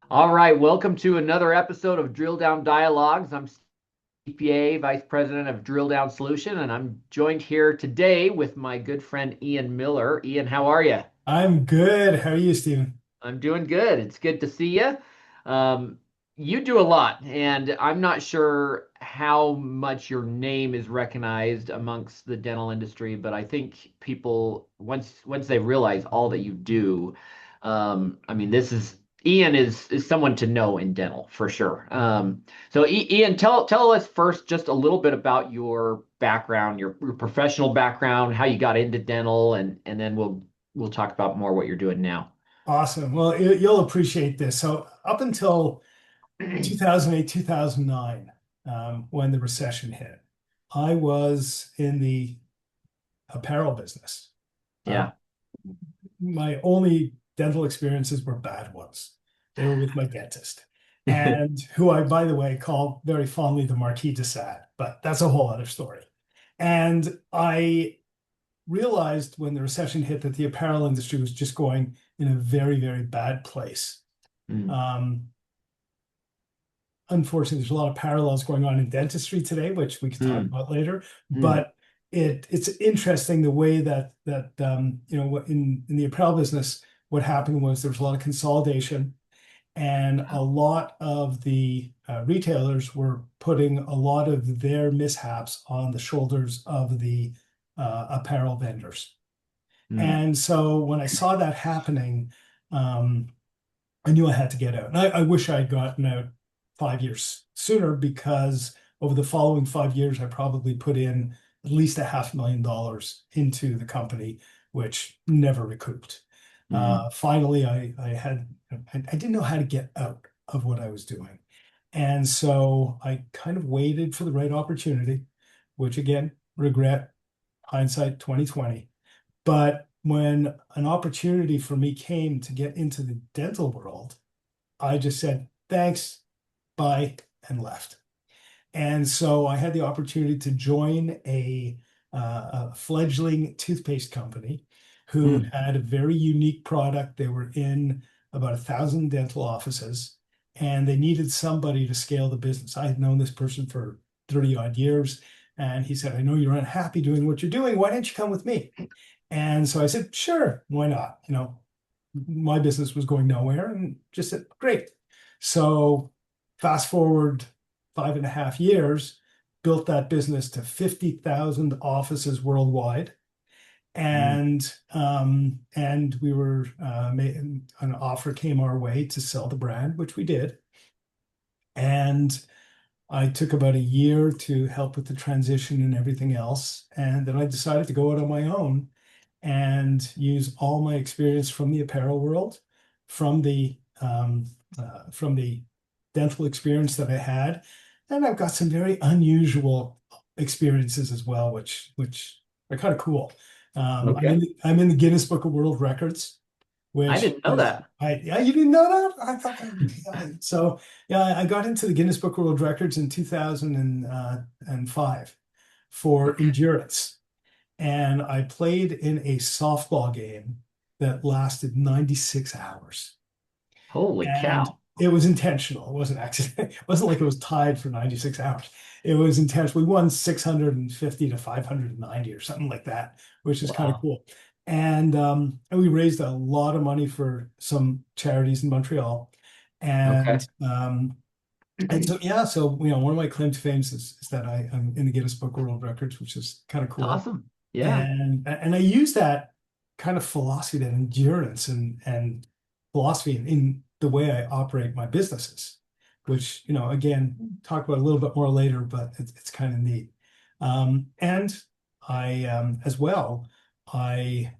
All right, welcome to another episode of Drill Down Dialogues. I'm CPA, Vice President of Drill Down Solution, and I'm joined here today with my good friend Ian Miller. Ian, how are you? I'm good. How are you, Stephen? I'm doing good. It's good to see you. Um, you do a lot, and I'm not sure how much your name is recognized amongst the dental industry, but I think people once they realize all that you do, I mean, this is Ian is someone to know in dental for sure. Ian, tell us first just a little bit about your background, your professional background, how you got into dental, and then we'll talk about more what you're doing now. Awesome. Well, you'll appreciate this. So, up until 2008, 2009, when the recession hit, I was in the apparel business. Uh, Yeah. my only dental experiences were bad ones. They were with my dentist, and who I, by the way, call very fondly the Marquis de Sade, but that's a whole other story. And I realized when the recession hit that the apparel industry was just going in a very, very bad place. Mm, Um, Unfortunately, there's a lot of parallels going on in dentistry today, which we could talk mm, about later. mm, But it's interesting the way that in the apparel business, what happened was there was a lot of consolidation, and a lot of the retailers were putting a lot of their mishaps on the shoulders of the apparel vendors. mm. And so when I saw that happening, um, I knew I had to get out. And I wish I had gotten out 5 years sooner, because over the following 5 years, I probably put in at least $500,000 into the company, which never recouped. Mm. Finally, I didn't know how to get out of what I was doing. And so I kind of waited for the right opportunity, which again, regret, hindsight 2020. But when an opportunity for me came to get into the dental world, I just said, thanks, bye, and left. And so I had the opportunity to join a fledgling toothpaste company who Mm. had a very unique product. They were in about 1,000 dental offices, and they needed somebody to scale the business. I had known this person for 30 odd years, and he said, I know you're unhappy doing what you're doing. Why don't you come with me? And so I said, sure, why not? My business was going nowhere, and just said, great. So fast forward 5.5 years, built that business to 50,000 offices worldwide. Mm. And we were an offer came our way to sell the brand, which we did. And I took about a year to help with the transition and everything else. And then I decided to go out on my own and use all my experience from the apparel world, from the dental experience that I had, and I've got some very unusual experiences as well, which are kind of cool. Okay. I'm in the Guinness Book of World Records, I which didn't know is that. I yeah, you didn't know that? I thought yeah. So yeah, I got into the Guinness Book of World Records in 2005 for endurance. And I played in a softball game that lasted 96 hours. Holy And cow. it was intentional. It wasn't accident. It wasn't like it was tied for 96 hours. It was intentional. We won 650 to 590 or something like that, which is kind of Wow. cool. And we raised a lot of money for some charities in Montreal. Okay. And so yeah, so one of my claim to fame is that I'm in the Guinness Book of World Records, which is kind of cool. Awesome. Yeah. And I use that kind of philosophy, that endurance and philosophy in the way I operate my businesses, which, again, talk about a little bit more later, but it's kind of neat. And as well, I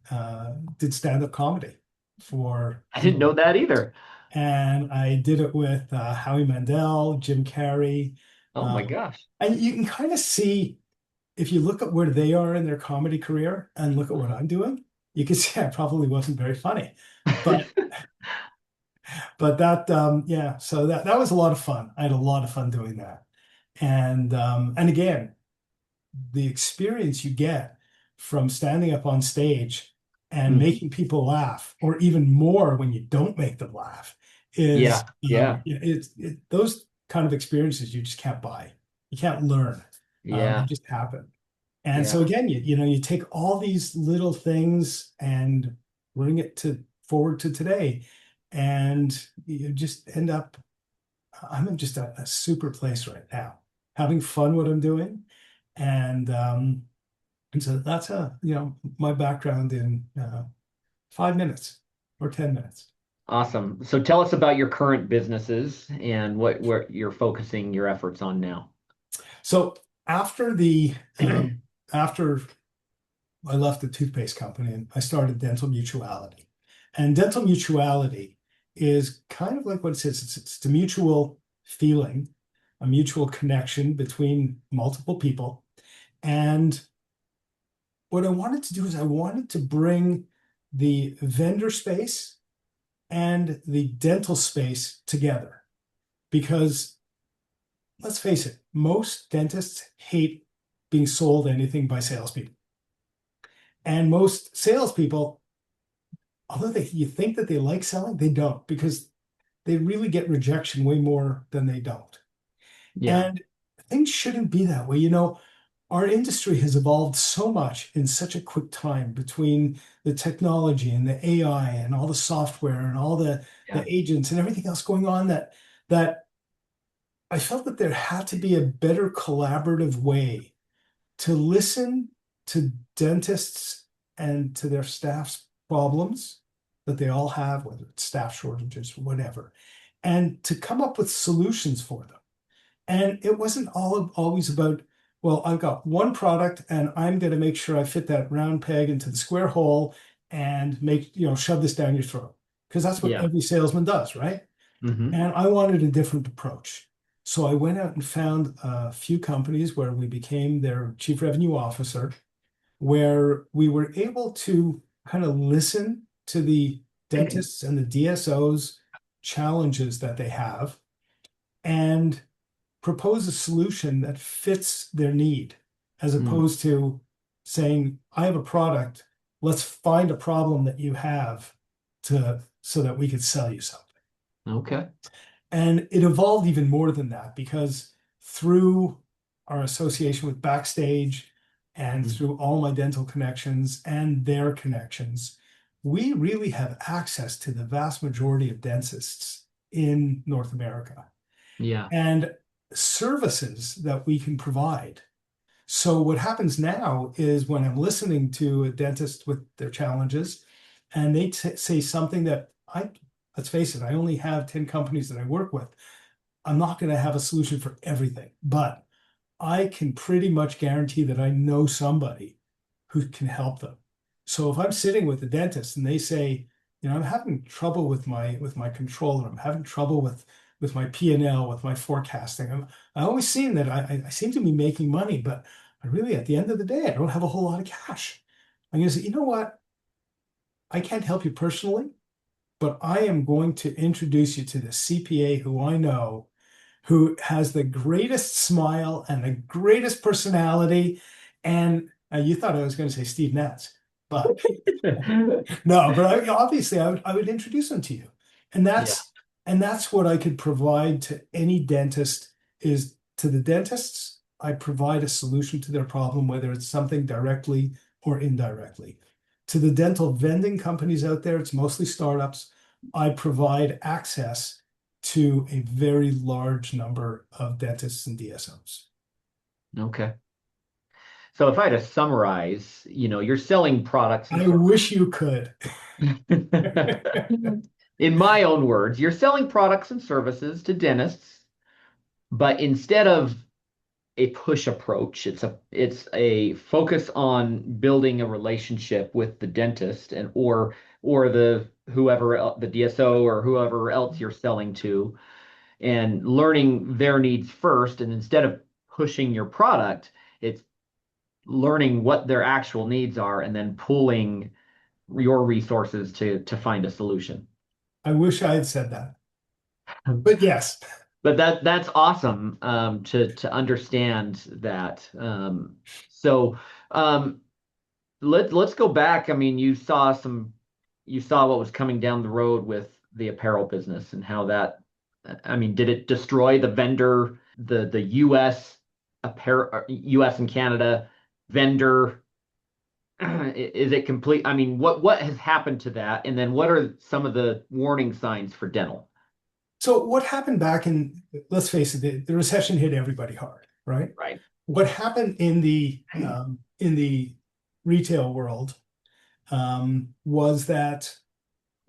did stand-up comedy for I a didn't little know bit. that either. And I did it with Howie Mandel, Jim Carrey. Oh my Um, gosh. and you can kind of see, if you look at where they are in their comedy career and look at what I'm doing, you can see I probably wasn't very funny. But yeah, so that was a lot of fun. I had a lot of fun doing that. And again, the experience you get from standing up on stage and Mhm. making people laugh, or even more when you don't make them laugh, is Yeah. Yeah. those kind of experiences you just can't buy. You can't learn. They Yeah. just happen. And so Yeah. again, you take all these little things and bring it to forward to today, and you just end up. I'm in just a super place right now, having fun what I'm doing, and and so that's my background in 5 minutes or 10 minutes. Awesome. So tell us about your current businesses and what you're focusing your efforts on now. So after the after I left the toothpaste company and I started Dental Mutuality. And Dental Mutuality is kind of like what it says. It's the mutual feeling, a mutual connection between multiple people. And what I wanted to do is I wanted to bring the vendor space and the dental space together because let's face it, most dentists hate being sold anything by salespeople. And most salespeople, although you think that they like selling, they don't because they really get rejection way more than they don't. Yeah. And things shouldn't be that way. Our industry has evolved so much in such a quick time between the technology and the AI and all the software and all Yeah. the agents and everything else going on that I felt that there had to be a better collaborative way to listen to dentists and to their staff's problems that they all have, whether it's staff shortages or whatever, and to come up with solutions for them. And it wasn't always about, well, I've got one product and I'm going to make sure I fit that round peg into the square hole and shove this down your throat. Because that's what Yeah. every salesman does, right? Hmm. And I wanted a different approach. So I went out and found a few companies where we became their chief revenue officer, where we were able to kind of listen to the dentists and the DSOs challenges that they have and propose a solution that fits their need, as Mm. opposed to saying, I have a product, let's find a problem that you have to so that we could sell you something. Okay. And it evolved even more than that because through our association with Backstage and Mm. through all my dental connections and their connections, we really have access to the vast majority of dentists in North America Yeah. and services that we can provide. So what happens now is when I'm listening to a dentist with their challenges and they say something that let's face it, I only have 10 companies that I work with. I'm not going to have a solution for everything, but I can pretty much guarantee that I know somebody who can help them. So if I'm sitting with a dentist and they say, I'm having trouble with my controller, I'm having trouble with my P&L, with my forecasting. I always seem that I seem to be making money, but I really, at the end of the day, I don't have a whole lot of cash. I'm going to say, you know what? I can't help you personally, but I am going to introduce you to the CPA who I know who has the greatest smile and the greatest personality. And you thought I was going to say Steve Nats, but no, but obviously I would introduce them to you. And Yeah. that's what I could provide to any dentist is to the dentists, I provide a solution to their problem, whether it's something directly or indirectly. To the dental vending companies out there, it's mostly startups. I provide access to a very large number of dentists and DSOs. Okay. So if I had to summarize, you're selling products and I services. wish you could. In my own words, you're selling products and services to dentists, but instead of a push approach, it's a focus on building a relationship with the dentist and or the the DSO or whoever else you're selling to and learning their needs first. And instead of pushing your product, it's learning what their actual needs are and then pooling your resources to find a solution. I wish I had said that. But yes, But that's awesome to understand that. So let's go back. I mean, you saw what was coming down the road with the apparel business and how that, I mean, did it destroy the vendor, the US apparel, US and Canada vendor? Is it complete? I mean, what has happened to that? And then what are some of the warning signs for dental? So what happened back in, let's face it, the recession hit everybody hard, right? Right. What happened in the retail world was that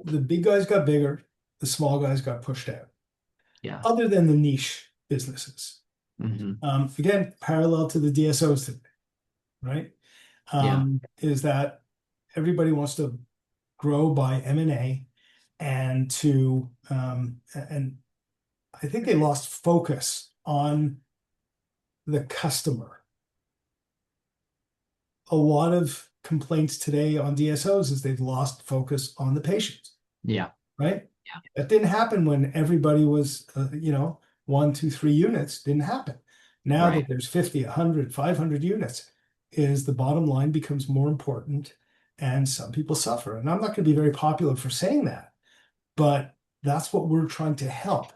the big guys got bigger, the small guys got pushed out, Yeah. other than the niche businesses. Hmm. Again, parallel to the DSOs today, right? Yeah. Is that everybody wants to grow by M&A and and I think they lost focus on the customer. A lot of complaints today on DSOs is they've lost focus on the patient, Yeah. right? Yeah. That didn't happen when everybody was, one, two, three units didn't happen. Now Right. that there's 50, 100, 500 units, is the bottom line becomes more important and some people suffer. And I'm not going to be very popular for saying that, but that's what we're trying to help.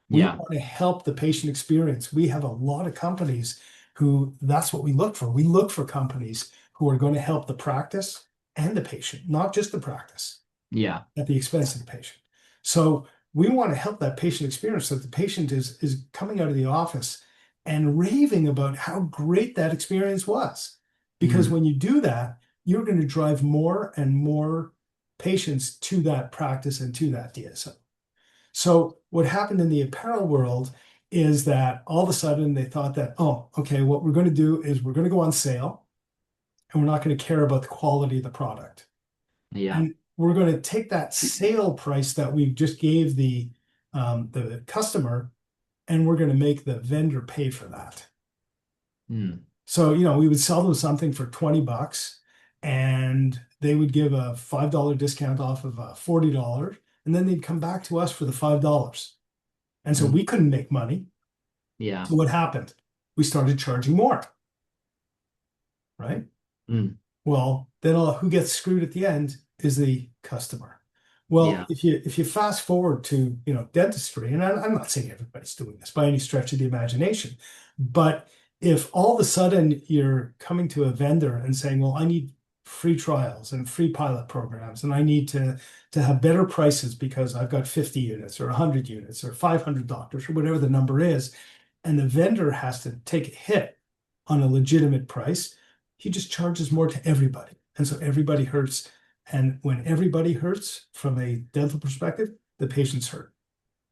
We Yeah. want to help the patient experience. We have a lot of companies who that's what we look for. We look for companies who are going to help the practice and the patient, not just the practice Yeah. at the expense of the patient. So we want to help that patient experience so that the patient is coming out of the office and raving about how great that experience was. Because Mm. when you do that, you're going to drive more and more patients to that practice and to that DSO. So what happened in the apparel world is that all of a sudden they thought that, oh, okay, what we're going to do is we're going to go on sale and we're not going to care about the quality of the product. Yeah. And we're going to take that sale price that we just gave the customer and we're going to make the vendor pay for that. Mm. So, we would sell them something for $20 and they would give a $5 discount off of $40. And then they'd come back to us for the $5. And so Mm. we couldn't make money. Yeah. So what happened? We started charging more, right? Mm. Well, then who gets screwed at the end is the customer. Well, Yeah. if you fast forward to dentistry, and I'm not saying everybody's doing this by any stretch of the imagination, but if all of a sudden you're coming to a vendor and saying, "Well, I need free trials and free pilot programs, and I need to have better prices because I've got 50 units or 100 units or 500 doctors or whatever the number is," and the vendor has to take a hit on a legitimate price, he just charges more to everybody. And so everybody hurts. And when everybody hurts from a dental perspective, the patients hurt,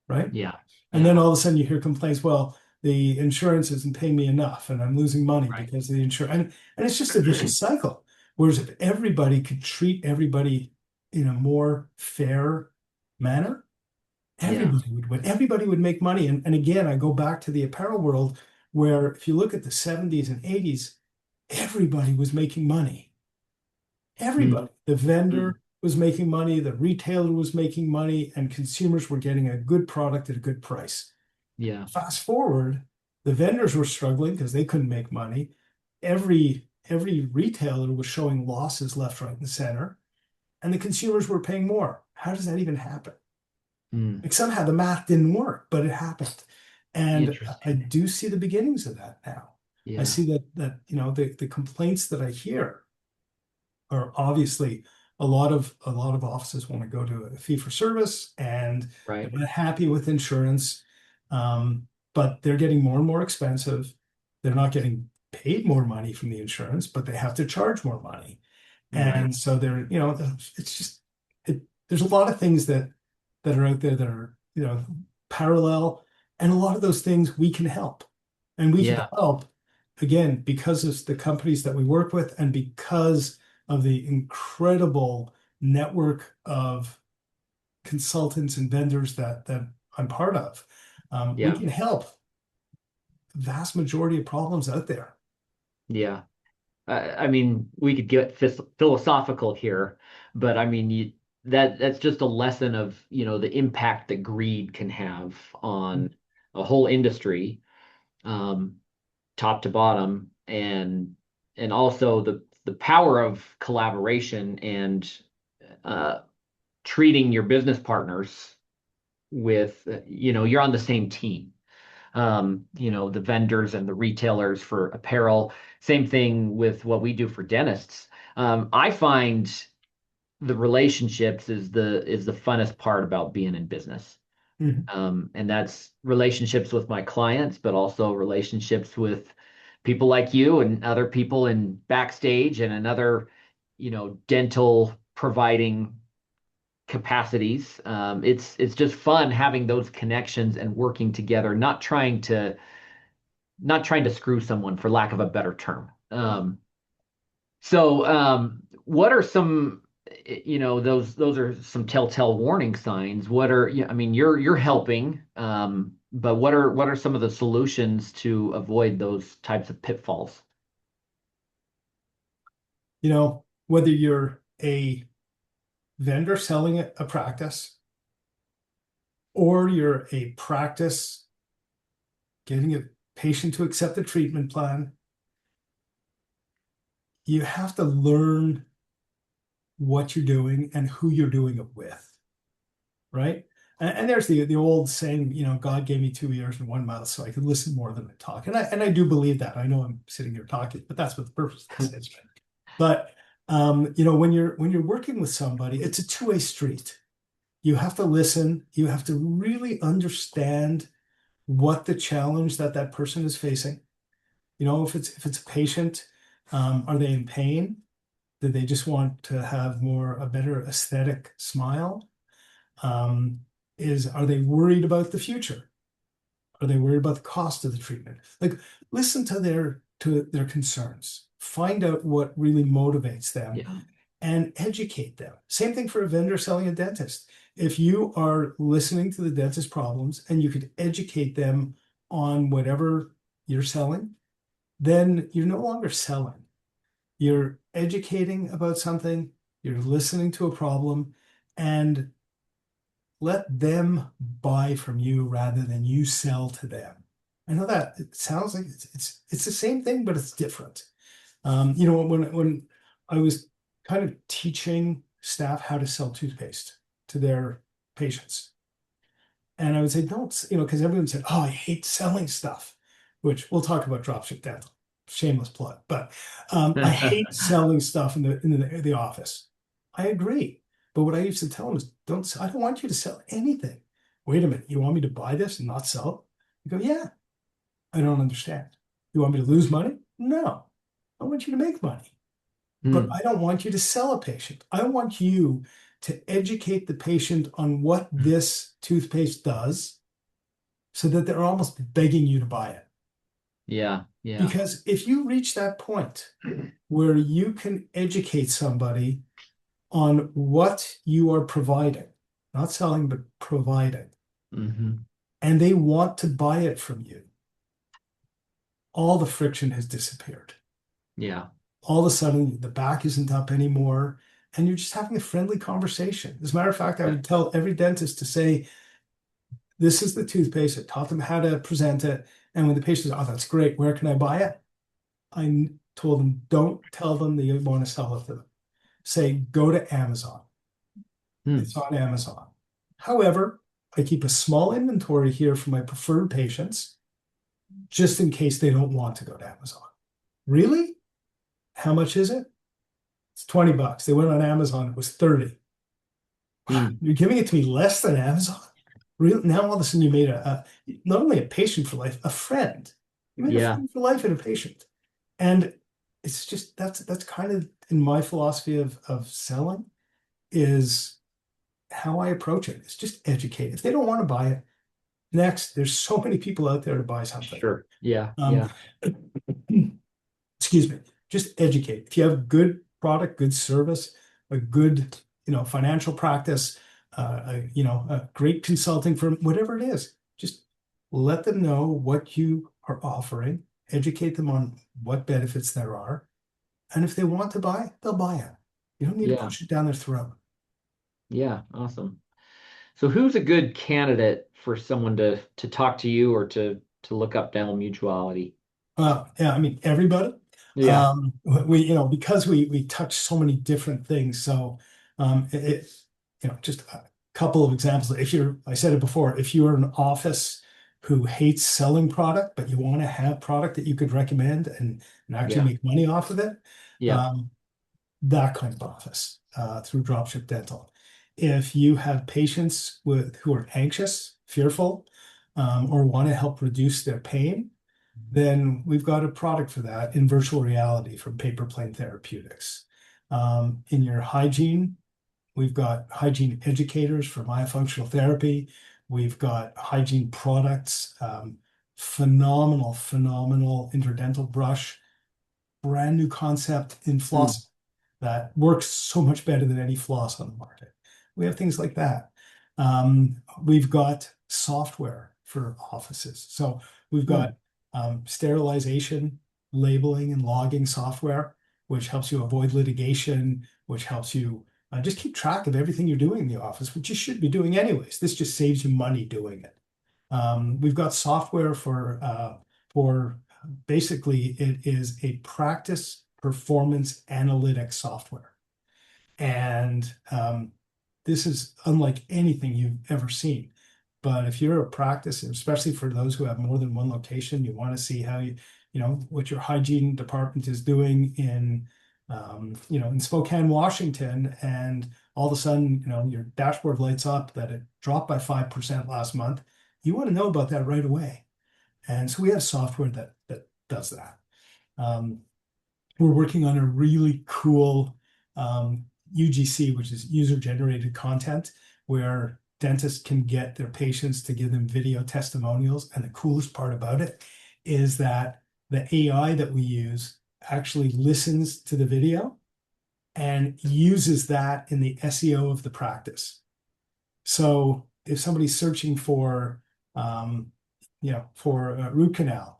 right? Yeah. And then Yeah. all of a sudden you hear complaints, well, the insurance isn't paying me enough and I'm losing money Right. because of the insurance. And it's just a vicious cycle. Whereas if everybody could treat everybody in a more fair manner, Yeah. everybody would win. Everybody would make money. And again, I go back to the apparel world where if you look at the 70s and 80s, everybody was making money. Mm. Everybody. The Mm. vendor was making money, the retailer was making money, and consumers were getting a good product at a good price. Yeah. Fast forward, the vendors were struggling because they couldn't make money. Every retailer was showing losses left, right, and center, and the consumers were paying more. How does that even happen? Mm. Like somehow the math didn't work, but it happened. And I Interesting. do see the beginnings of that now. I Yeah. see that the complaints that I hear are obviously a lot of offices want to go to a fee for service and they're Right. not happy with insurance. But they're getting more and more expensive. They're not getting paid more money from the insurance, but they have to charge more money. Right. And so it's just there's a lot of things that are out there that are, parallel, and a lot of those things we can help. And we can Yeah. help again because of the companies that we work with and because of the incredible network of consultants and vendors that I'm part of. We Yeah. can help vast majority of problems out there. Yeah. I mean, we could get philosophical here, but I mean, that's just a lesson of, the impact that greed can have on a whole industry, um, top to bottom, and also the power of collaboration and uh, treating your business partners. with, you're on the same team. The vendors and the retailers for apparel. Same thing with what we do for dentists. I find the relationships is the funnest part about being in business. Mhm. And that's relationships with my clients, but also relationships with people like you and other people in backstage and another, dental providing capacities. It's just fun having those connections and working together, not trying to screw someone, for lack of a better term. What are some, those are some telltale warning signs. What are, I mean, you're helping, but what are some of the solutions to avoid those types of pitfalls? Whether you're a vendor selling a practice or you're a practice getting a patient to accept the treatment plan, you have to learn what you're doing and who you're doing it with, right? And there's the old saying, God gave me two ears and one mouth so I could listen more than I talk. And I do believe that. I know I'm sitting here talking, but that's what the purpose of this is. But when you're working with somebody, it's a two-way street. You have to listen. You have to really understand what the challenge that person is facing. If it's a patient, are they in pain? Do they just want to have a better aesthetic smile? Are they worried about the future? Are they worried about the cost of the treatment? Like, listen to their concerns. Find out what really motivates them Yeah. and educate them. Same thing for a vendor selling a dentist. If you are listening to the dentist problems and you could educate them on whatever you're selling, then you're no longer selling. You're educating about something, you're listening to a problem, and let them buy from you rather than you sell to them. I know that it sounds like it's the same thing, but it's different. When I was kind of teaching staff how to sell toothpaste to their patients, and I would say, don't, because everyone said, oh, I hate selling stuff, which we'll talk about dropship dental, shameless plug, but I hate selling stuff in the office. I agree. But what I used to tell them is, I don't want you to sell anything. Wait a minute, you want me to buy this and not sell it? You go, yeah, I don't understand. You want me to lose money? No, I want you to make money. But Hmm. I don't want you to sell a patient. I want you to educate the patient on what this toothpaste does so that they're almost begging you to buy it. Yeah. Yeah. Because if you reach that point where you can educate somebody on what you are providing, not selling, but providing, Hmm. and they want to buy it from you, all the friction has disappeared. Yeah. All of a sudden, the back isn't up anymore, and you're just having a friendly conversation. As a matter of fact, I Yeah. would tell every dentist to say, this is the toothpaste. I taught them how to present it. And when the patient says, oh, that's great, where can I buy it? I told them, don't tell them that you want to sell it to them. Say, go to Amazon. Hmm. It's on Amazon. However, I keep a small inventory here for my preferred patients, just in case they don't want to go to Amazon. Really? How much is it? It's $20. They went on Amazon, it was 30. Hmm. You're giving it to me less than Amazon? Really? Now all of a sudden you made not only a patient for life, a friend. You made a Yeah. friend for life and a patient. And it's just that's kind of in my philosophy of selling is how I approach it. It's just educate. If they don't want to buy it, next, there's so many people out there to buy something. Sure. Yeah. Um, Yeah. excuse me, just educate. If you have good product, good service, a good, financial practice, a great consulting firm, whatever it is, just let them know what you are offering, educate them on what benefits there are. And if they want to buy, they'll buy it. You don't need to Yeah. push it down their throat. Yeah. Awesome. So who's a good candidate for someone to talk to you or to look up Dental Mutuality? Yeah, I mean, everybody. Yeah. Because we touch so many different things. So, just couple of examples. I said it before, if you're an office who hates selling product, but you want to have product that you could recommend and actually Yeah. make money off of it, Yeah. um, that kind of office through Dropship Dental. If you have patients who are anxious, fearful, or want to help reduce their pain, then we've got a product for that in virtual reality from Paper Plane Therapeutics. In your hygiene, we've got hygiene educators for myofunctional therapy. We've got hygiene products, phenomenal interdental brush, brand new concept in Mm. floss that works so much better than any floss on the market. We have things like that. We've got software for offices. So we've Mm. got sterilization, labeling, and logging software, which helps you avoid litigation, which helps you just keep track of everything you're doing in the office, which you should be doing anyways. This just saves you money doing it. We've got software for basically it is a practice performance analytics software. And this is unlike anything you've ever seen. But if you're a practice, especially for those who have more than one location, you want to see how what your hygiene department is doing in Spokane, Washington, and all of a sudden, your dashboard lights up that it dropped by 5% last month. You want to know about that right away. And so we have software that does that. Um, we're working on a really cool UGC, which is user-generated content, where dentists can get their patients to give them video testimonials. And the coolest part about it is that the AI that we use actually listens to the video and uses that in the SEO of the practice. So if somebody's searching um, for a root canal,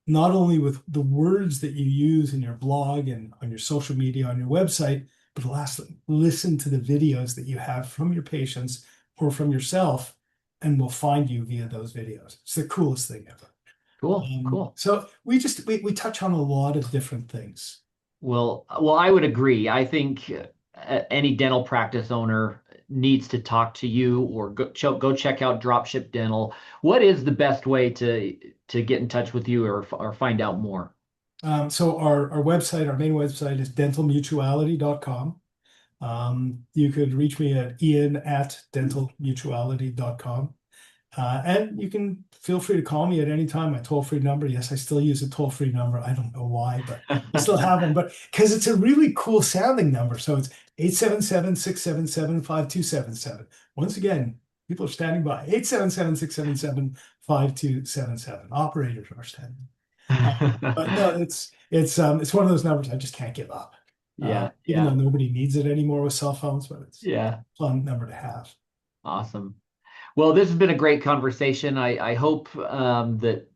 not only with the words that you use in your blog and on your social media, on your website, but lastly, listen to the videos that you have from your patients or from yourself, and we'll find you via those videos. It's the coolest thing ever. Cool. Cool. So we touch on a lot of different things. Well, I would agree. I think any dental practice owner needs to talk to you or go check out Dropship Dental. What is the best way to get in touch with you or find out more? So our website, our main website is dentalmutuality.com. You could reach me at ian@dentalmutuality.com. And you can feel free to call me at any time. My toll-free number. Yes, I still use a toll-free number. I don't know why, but I still have one. But because it's a really cool sounding number. So it's 877-677-5277. Once again, people are standing by. 877-677-5277. Operators are standing. But no, it's one of those numbers I just can't give up. Yeah, Even though yeah, nobody needs it anymore with cell phones, but it's yeah. a fun number to have. Awesome. Well, this has been a great conversation. I hope that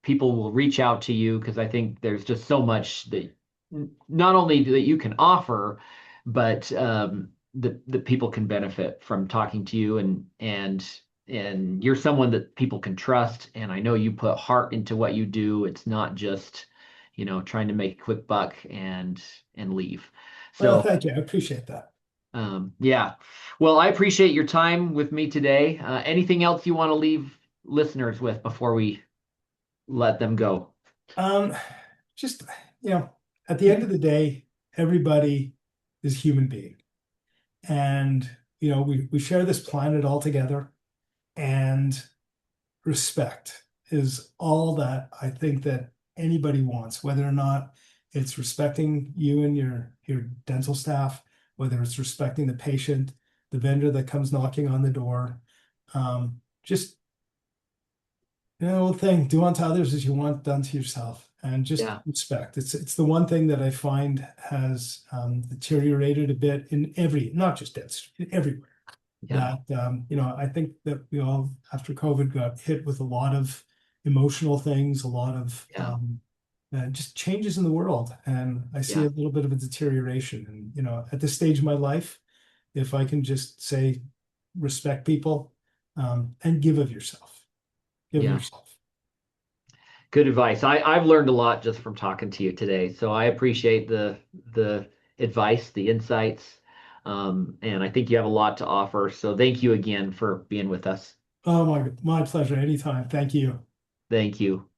people will reach out to you because I think there's just so much that not only that you can offer, but that people can benefit from talking to you and you're someone that people can trust. And I know you put heart into what you do. It's not just, trying to make a quick buck and leave. Well, So thank you. I appreciate that. yeah. Well, I appreciate your time with me today. Anything else you want to leave listeners with before we let them go? Um, just, you know, at the end of the day, everybody is a human being. And, we share this planet all together. And respect is all that I think that anybody wants, whether or not it's respecting you and your dental staff, whether it's respecting the patient, the vendor that comes knocking on the door. Just old thing, do unto others as you want done to yourself, and just Yeah. respect. It's the one thing that I find has deteriorated a bit in not just dentistry, everywhere. Yeah. That I think that we all after COVID got hit with a lot of emotional things, a lot of Yeah. just changes in the world, and I see Yeah. a little bit of a deterioration. And at this stage of my life, if I can just say respect people and give of yourself, give of Yeah. yourself. Good advice. I've learned a lot just from talking to you today. So I appreciate the advice, the insights. And I think you have a lot to offer. So thank you again for being with us. Oh my pleasure. Anytime. Thank you. Thank you.